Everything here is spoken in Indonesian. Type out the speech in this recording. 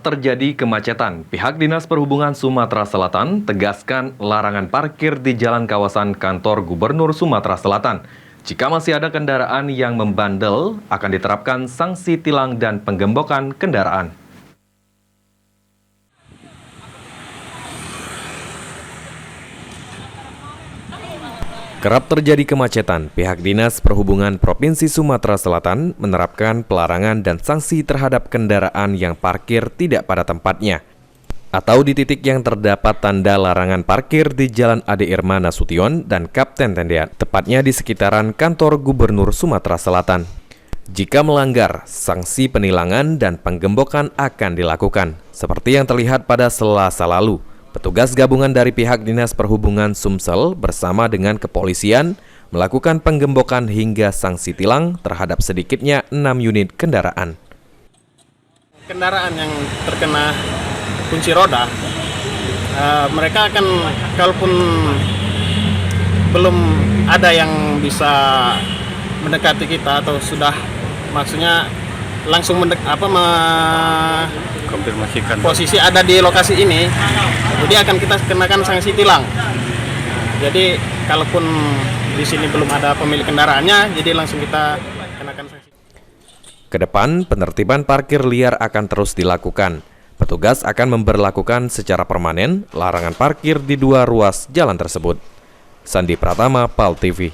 Kerap terjadi kemacetan. Pihak Dinas Perhubungan Sumatera Selatan tegaskan larangan parkir di jalan kawasan kantor Gubernur Sumatera Selatan. Jika masih ada kendaraan yang membandel, akan diterapkan sanksi tilang dan penggembokan kendaraan. Kerap terjadi kemacetan, pihak Dinas Perhubungan Provinsi Sumatera Selatan menerapkan pelarangan dan sanksi terhadap kendaraan yang parkir tidak pada tempatnya atau di titik yang terdapat tanda larangan parkir di Jalan Ade Irma Nasution dan Kapten Tendean, tepatnya di sekitaran kantor Gubernur Sumatera Selatan. Jika melanggar, sanksi penilangan dan penggembokan akan dilakukan, seperti yang terlihat pada Selasa lalu. Petugas gabungan dari pihak Dinas Perhubungan Sumsel bersama dengan kepolisian melakukan penggembokan hingga sanksi tilang terhadap sedikitnya 6 unit kendaraan. Kendaraan yang terkena kunci roda, mereka akan, kalaupun belum ada yang bisa mendekati kita atau sudah maksudnya langsung konfirmasikan posisi ada di lokasi ini, jadi akan kita kenakan sanksi tilang. Jadi kalaupun di sini belum ada pemilik kendaraannya, jadi langsung kita kenakan sanksi. Kedepan, penertiban parkir liar akan terus dilakukan. Petugas akan memberlakukan secara permanen larangan parkir di 2 ruas jalan tersebut. Sandi Pratama, PAL TV.